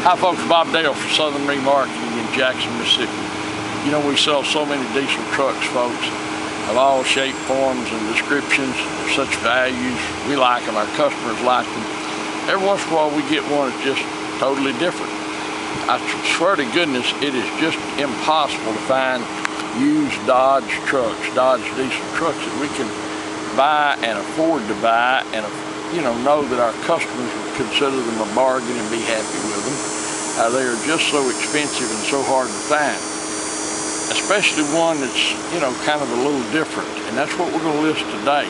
Hi folks, Bob Dale for Southern Remarketing in Jackson, Mississippi. You know, we sell so many diesel trucks, folks, of all shapes, forms, and descriptions. They're such values. We like them, our customers like them. Every once in a while we get one that's just totally different. I swear to goodness, it is just impossible to find used Dodge trucks, Dodge diesel trucks that we can buy and afford to buy and know that our customers would consider them a bargain and be happy with them. They are just so expensive and so hard to find, especially one that's kind of a little different, and that's what we're going to list today.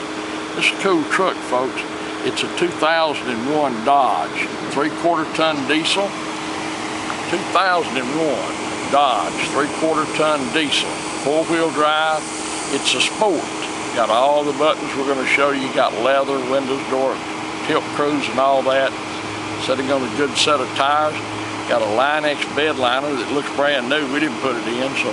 This is a cool truck, folks. It's a 2001 Dodge 3/4 ton diesel. 2001 Dodge 3/4 ton diesel, 4-wheel drive. It's a sport. Got all the buttons we're going to show you. Got leather, windows, door, tilt cruise, and all that. Sitting on a good set of tires. Got a Line-X bed liner that looks brand new. We didn't put it in, so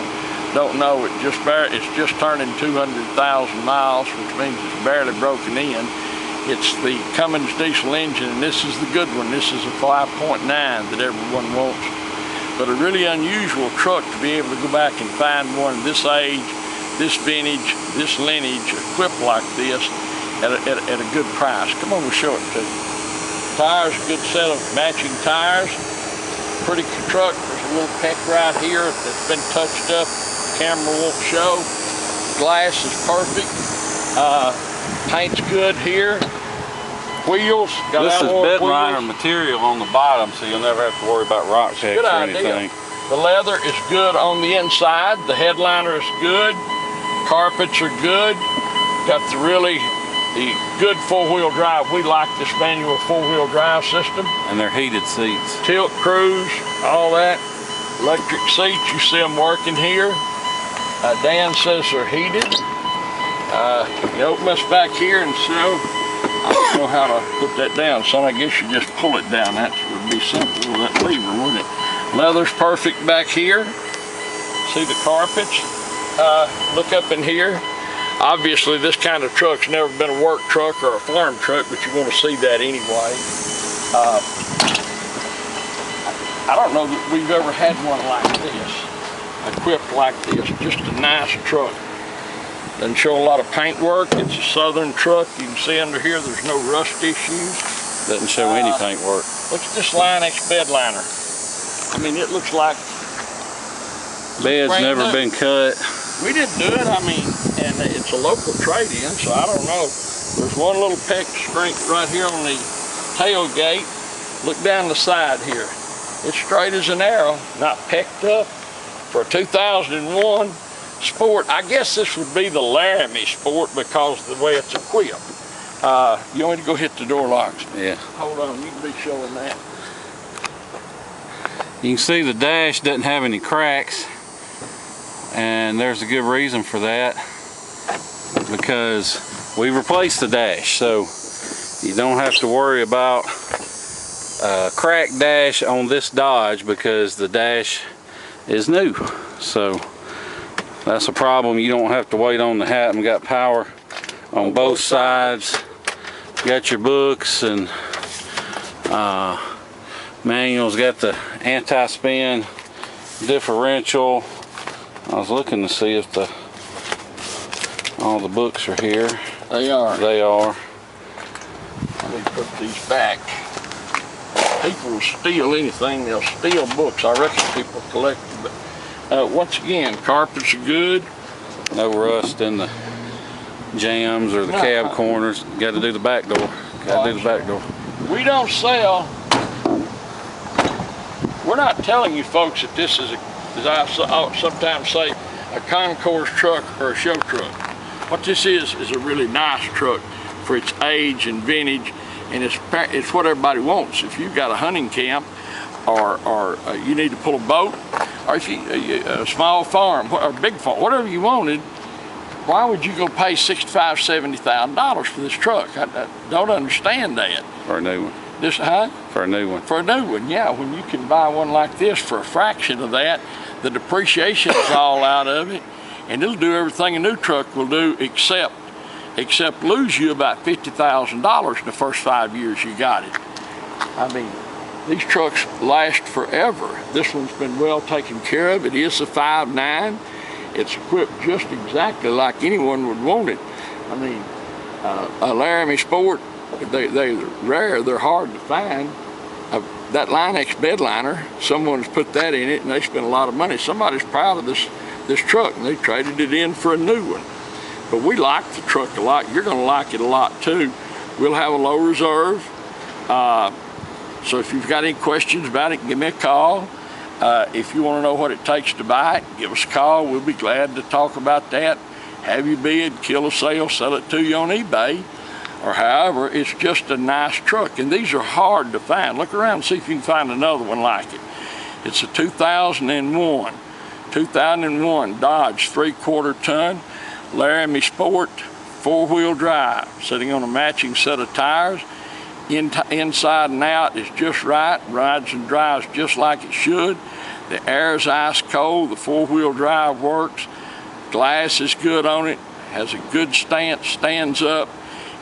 don't know. It's just turning 200,000 miles, which means it's barely broken in. It's the Cummins diesel engine, and this is the good one. This is a 5.9 that everyone wants. But a really unusual truck to be able to go back and find one this age, this vintage, this lineage, equipped like this at a good price. Come on, we'll show it to you. Tires, good set of matching tires. Pretty truck. There's a little peck right here that's been touched up. Camera won't show. Glass is perfect. Paint's good here. Wheels. This is bed liner material on the bottom, so you'll never have to worry about rock checks or anything. The leather is good on the inside. The headliner is good. Carpets are good. Got the good 4-wheel drive. We like this manual 4-wheel drive system. And they're heated seats. Tilt cruise, all that. Electric seats, you see them working here. Dan says they're heated. You open this back here and so, I don't know how to put that down, son. I guess you just pull it down. That would be simple with that lever, wouldn't it? Leather's perfect back here. See the carpets? Look up in here. Obviously, this kind of truck's never been a work truck or a farm truck, but you're going to see that anyway. I don't know that we've ever had one like this, equipped like this. Just a nice truck. Doesn't show a lot of paint work. It's a Southern truck. You can see under here there's no rust issues. Doesn't show any paint work. Look at this Line-X bed liner. I mean, it looks like bed's never been cut. We didn't do it. I mean, and it's a local trade-in, so I don't know. There's one little peck strength right here on the tailgate. Look down the side here. It's straight as an arrow, not pecked up. For a 2001 Sport, I guess this would be the Laramie Sport because of the way it's equipped. You want me to go hit the door locks? Yeah. Hold on, you can be showing that. You can see the dash doesn't have any cracks, and there's a good reason for that, because we replaced the dash, so you don't have to worry about a cracked dash on this Dodge because the dash is new. So that's a problem. You don't have to wait on the hat. And got power on both sides. Got your books and manuals. Got the anti-spin differential. I was looking to see if all the books are here. They are. They are. Let me put these back. People will steal anything. They'll steal books. I reckon people collect them. But once again, carpets are good. No rust in the jambs or the cab corners. Got to do the back door. Got to do the back door. We don't sell. We're not telling you folks that this is, as I sometimes say, a concourse truck or a show truck. What this is a really nice truck for its age and vintage, and it's what everybody wants. If you've got a hunting camp, or you need to pull a boat, or if a small farm or a big farm, whatever you wanted, why would you go pay $65,000, $70,000 for this truck? I don't understand that. For a new one. This, huh? For a new one. For a new one, yeah. When you can buy one like this for a fraction of that, the depreciation is all out of it, and it'll do everything a new truck will do except lose you about $50,000 in the first 5 years you got it. I mean, These trucks last forever. This one's been well taken care of. It is a 5.9. It's equipped just exactly like anyone would want it. I mean, a Laramie Sport, they're rare, they're hard to find. That Line-X bed liner, someone's put that in it and they spent a lot of money. Somebody's proud of this truck and they traded it in for a new one. But we like the truck a lot. You're gonna like it a lot too. We'll have a low reserve. So if you've got any questions about it, give me a call. If you wanna know what it takes to buy it, give us a call. We'll be glad to talk about that. Have you bid, kill a sale, sell it to you on eBay. Or however, it's just a nice truck. And these are hard to find. Look around and see if you can find another one like it. It's a 2001 Dodge 3/4 ton Laramie Sport 4-wheel drive, sitting on a matching set of tires. Inside and out is just right, rides and drives just like it should. The air is ice cold, the 4-wheel drive works. Glass is good on it, has a good stance, stands up.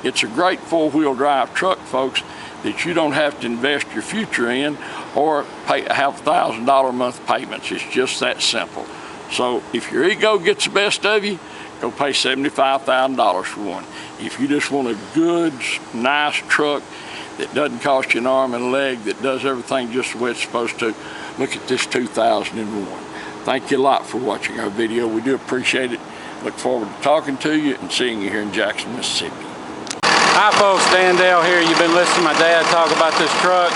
It's a great 4-wheel drive truck, folks, that you don't have to invest your future in or have $1,000 a month payments. It's just that simple. So if your ego gets the best of you, go pay $75,000 for one. If you just want a good, nice truck that doesn't cost you an arm and a leg, that does everything just the way it's supposed to, look at this 2001. Thank you a lot for watching our video. We do appreciate it. Look forward to talking to you and seeing you here in Jackson, Mississippi. Hi folks, Dan Dale here. You've been listening to my dad talk about this truck.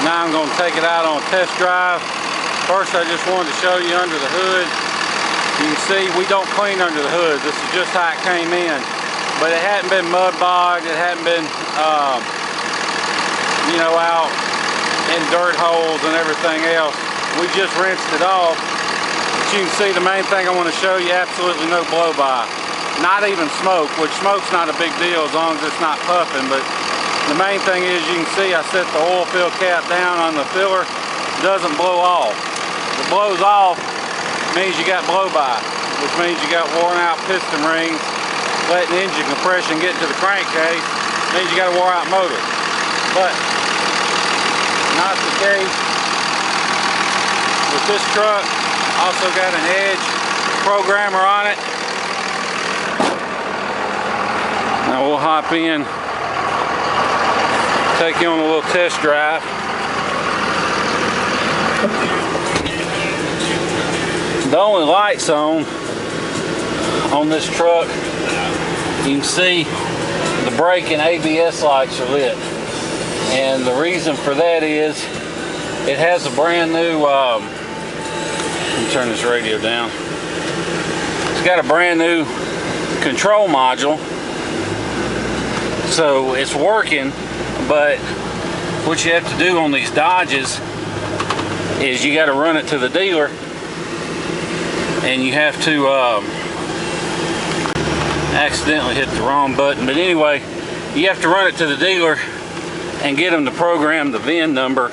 Now I'm going to take it out on a test drive. First, I just wanted to show you under the hood. You can see we don't clean under the hood. This is just how it came in. But it hadn't been mud bogged. It hadn't been, you know, out in dirt holes and everything else. We just rinsed it off. But you can see the main thing I want to show you, absolutely no blow by. Not even smoke, which smoke's not a big deal as long as it's not puffing, but the main thing is you can see I set the oil fill cap down on the filler. It doesn't blow off. If it blows off, it means you got blow by, which means you got worn out piston rings, letting engine compression get to the crankcase, means you got a wore out motor. But not the case with this truck. Also got an Edge programmer on it. Now we'll hop in, take you on a little test drive. The only lights on this truck, you can see the brake and ABS lights are lit. And the reason for that is it has a brand new, let me turn this radio down. It's got a brand new control module. So it's working, but what you have to do on these Dodges is you got to run it to the dealer, and you have to accidentally hit the wrong button. But anyway, you have to run it to the dealer and get them to program the VIN number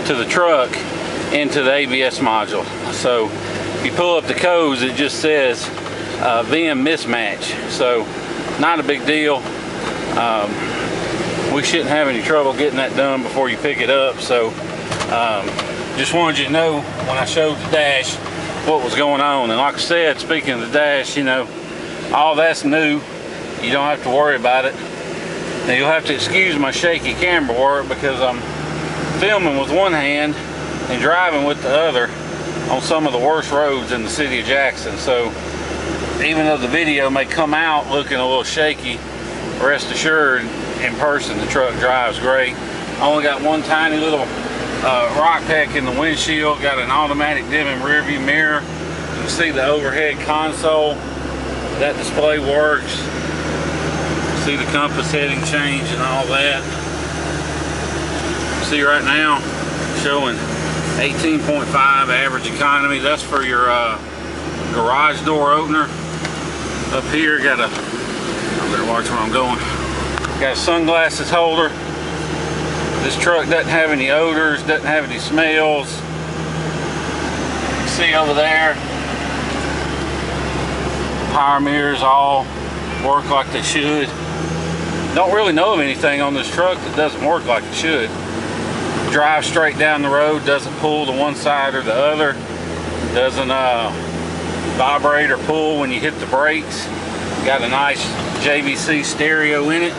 to the truck into the ABS module. So if you pull up the codes, it just says VIN mismatch. So not a big deal. We shouldn't have any trouble getting that done before you pick it up. So just wanted you to know when I showed the dash what was going on. And like I said, speaking of the dash, you know, all that's new. You don't have to worry about it. Now you'll have to excuse my shaky camera work because I'm filming with one hand and driving with the other on some of the worst roads in the city of Jackson. So even though the video may come out looking a little shaky, rest assured, in person the truck drives great. I only got one tiny little rock peck in the windshield, got an automatic dimming rear view mirror. You can see the overhead console, that display works. See the compass heading change and all that. See right now showing 18.5 average economy. That's for your garage door opener. Up here got a, I better watch where I'm going. Got a sunglasses holder. This truck doesn't have any odors, doesn't have any smells. You see over there, power mirrors all work like they should. Don't really know of anything on this truck that doesn't work like it should. drives straight down the road, doesn't pull to one side or the other, doesn't vibrate or pull when you hit the brakes. Got a nice JVC stereo in it.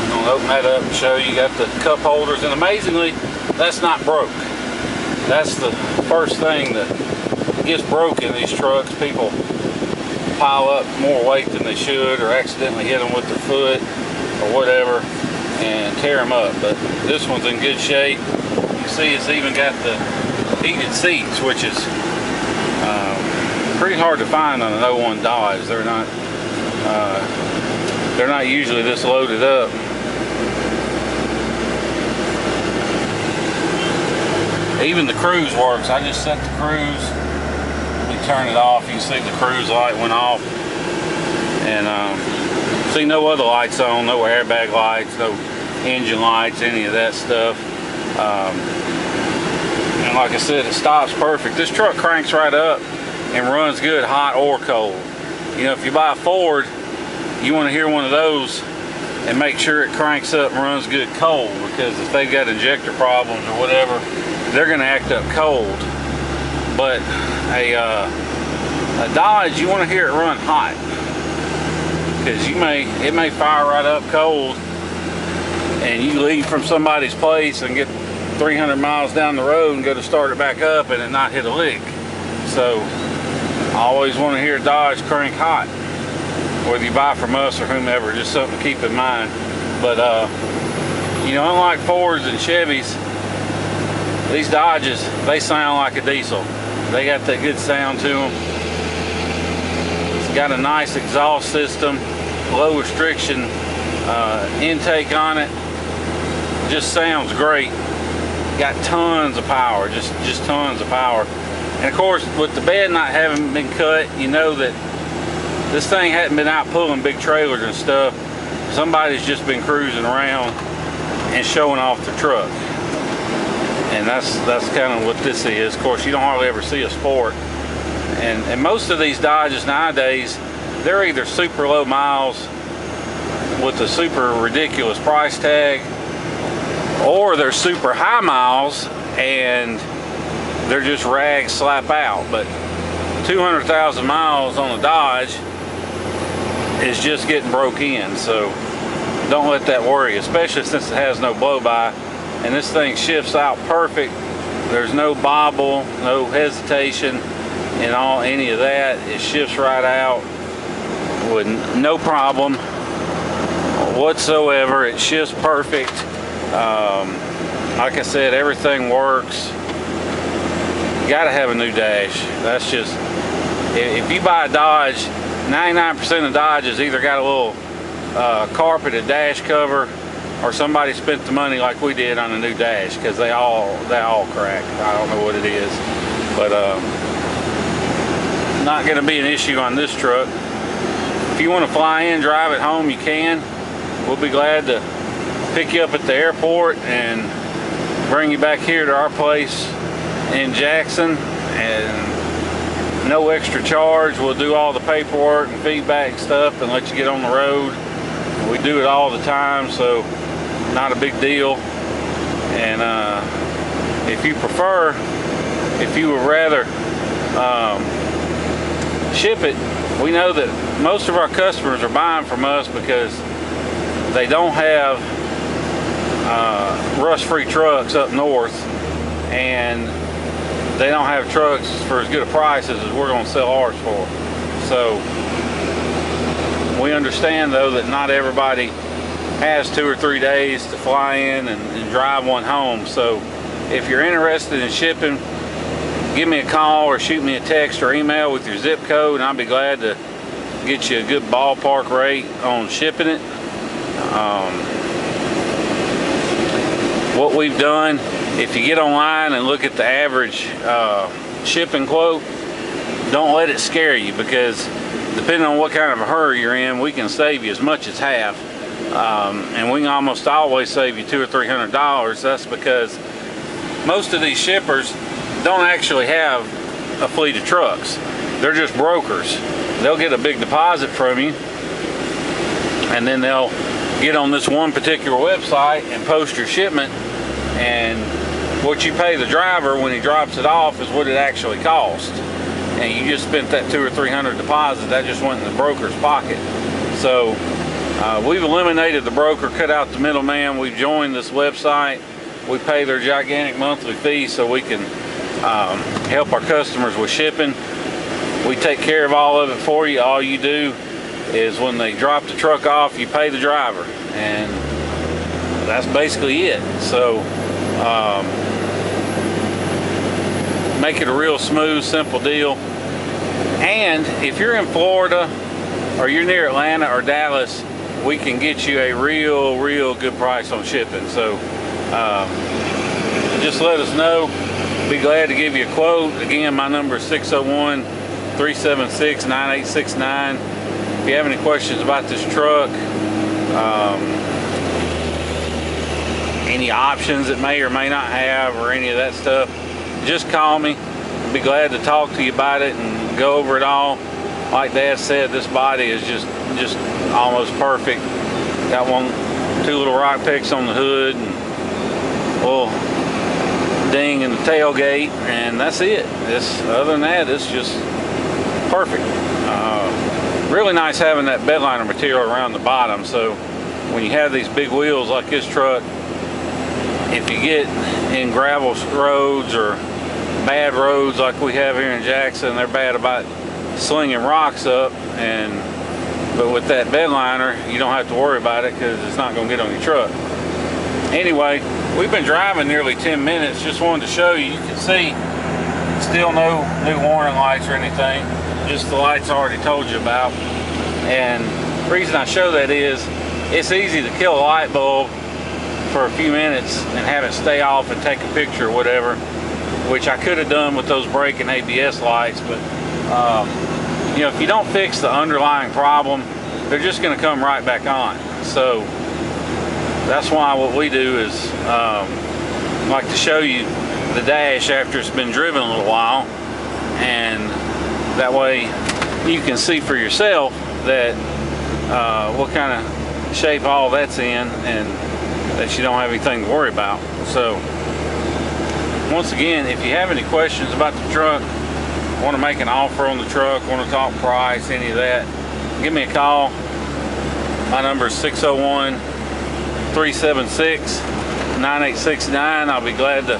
I'm gonna open that up and show you. Got the cup holders, and amazingly, that's not broke. That's the first thing that gets broke in these trucks. People pile up more weight than they should, or accidentally hit them with their foot or whatever and tear them up. But this one's in good shape. You see it's even got the heated seats, which is pretty hard to find on an 01 Dodge. They're not usually this loaded up. Even the cruise works. I just set the cruise. We turn it off. You can see the cruise light went off. And see no other lights on, no airbag lights, no engine lights, any of that stuff. And like I said, it stops perfect. This truck cranks right up and runs good hot or cold. You know, if you buy a Ford, you want to hear one of those and make sure it cranks up and runs good cold, because if they've got injector problems or whatever, they're going to act up cold. But a Dodge, you want to hear it run hot, because it may fire right up cold, and you leave from somebody's place and get 300 miles down the road and go to start it back up and it not hit a lick. So I always want to hear Dodge crank hot, whether you buy from us or whomever. Just something to keep in mind. But you know, unlike Fords and Chevys, these Dodges, they sound like a diesel. They got that good sound to them. It's got a nice exhaust system, low restriction intake on it. Just sounds great. Got tons of power, just tons of power. And of course, with the bed not having been cut, you know that this thing hadn't been out pulling big trailers and stuff. Somebody's just been cruising around and showing off the truck. And that's kind of what this is. Of course, you don't hardly ever see a Sport. And most of these Dodges nowadays, they're either super low miles with a super ridiculous price tag, or they're super high miles and they're just rags slap out. But 200,000 miles on a Dodge is just getting broke in. So don't let that worry, especially since it has no blow-by. And this thing shifts out perfect. There's no bobble, no hesitation in any of that. It shifts right out with no problem whatsoever. It shifts perfect. Like I said, everything works. You gotta have a new dash. That's just, if you buy a Dodge, 99% of Dodges either got a little carpeted dash cover, or somebody spent the money like we did on a new dash, because they all crack. I don't know what it is, but not going to be an issue on this truck. If you want to fly in, drive it home, you can. We'll be glad to pick you up at the airport and bring you back here to our place in Jackson, and no extra charge. We'll do all the paperwork and feedback stuff and let you get on the road. We do it all the time, so not a big deal. And if you prefer, if you would rather ship it, we know that most of our customers are buying from us because they don't have rust-free trucks up north, and they don't have trucks for as good a prices as we're going to sell ours for. So we understand, though, that not everybody has 2 or 3 days to fly in and drive one home. So if you're interested in shipping, give me a call or shoot me a text or email with your zip code, and I'll be glad to get you a good ballpark rate on shipping it. What we've done, if you get online and look at the average shipping quote, don't let it scare you, because depending on what kind of a hurry you're in, we can save you as much as half. And we can almost always save you $200 or $300. That's because most of these shippers don't actually have a fleet of trucks. They're just brokers. They'll get a big deposit from you, and then they'll get on this one particular website and post your shipment, and what you pay the driver when he drops it off is what it actually cost. And you just spent that $200 or $300 deposit, that just went in the broker's pocket. So we've eliminated the broker, cut out the middleman. We've joined this website. We pay their gigantic monthly fee so we can help our customers with shipping. We take care of all of it for you. All you do is when they drop the truck off, you pay the driver, and that's basically it. So make it a real smooth, simple deal. And if you're in Florida or you're near Atlanta or Dallas, we can get you a real good price on shipping. So just let us know. Be glad to give you a quote. Again, my number is 601-376-9869. If you have any questions about this truck, any options it may or may not have, or any of that stuff, just call me. I'll be glad to talk to you about it and go over it all. Like Dad said, this body is just almost perfect. Got two little rock picks on the hood, and a little ding in the tailgate, and that's it. Other than that, it's just perfect. Really nice having that bedliner material around the bottom, so when you have these big wheels like this truck, if you get in gravel roads or bad roads like we have here in Jackson, they're bad about slinging rocks up, but with that bedliner, you don't have to worry about it because it's not going to get on your truck. Anyway, we've been driving nearly 10 minutes. Just wanted to show you. You can see still no new warning lights or anything, just the lights I already told you about. And the reason I show that is it's easy to kill a light bulb for a few minutes and have it stay off and take a picture or whatever, which I could have done with those brake and ABS lights, but you know, if you don't fix the underlying problem, they're just going to come right back on. So that's why what we do is like to show you the dash after it's been driven a little while, and that way you can see for yourself that what kind of shape all that's in, and that you don't have anything to worry about. So once again, if you have any questions about the truck, want to make an offer on the truck, want to talk price, any of that, give me a call. My number is 601-376-9869. I'll be glad to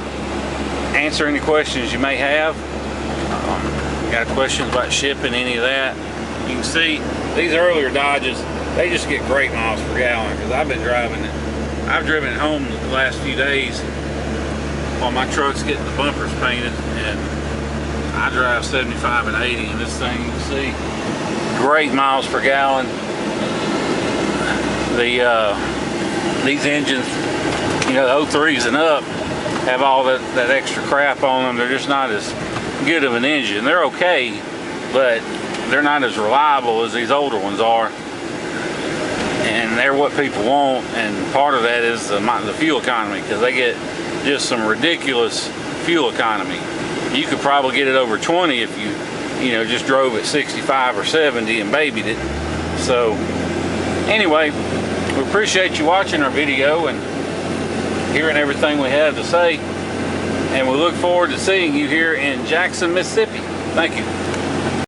answer any questions you may have. Got questions about shipping, any of that. You can see these earlier Dodges, they just get great miles per gallon because I've been driving it. I've driven it home the last few days while my truck's getting the bumpers painted, and I drive 75 and 80, and this thing, you can see, great miles per gallon. These engines, you know, the 03s and up, have all that extra crap on them. They're just not as good of an engine. They're okay, but they're not as reliable as these older ones are. And they're what people want, and part of that is the fuel economy, because they get just some ridiculous fuel economy. You could probably get it over 20 if you know, just drove at 65 or 70 and babied it. So anyway, we appreciate you watching our video and hearing everything we have to say, and we look forward to seeing you here in Jackson, Mississippi. Thank you.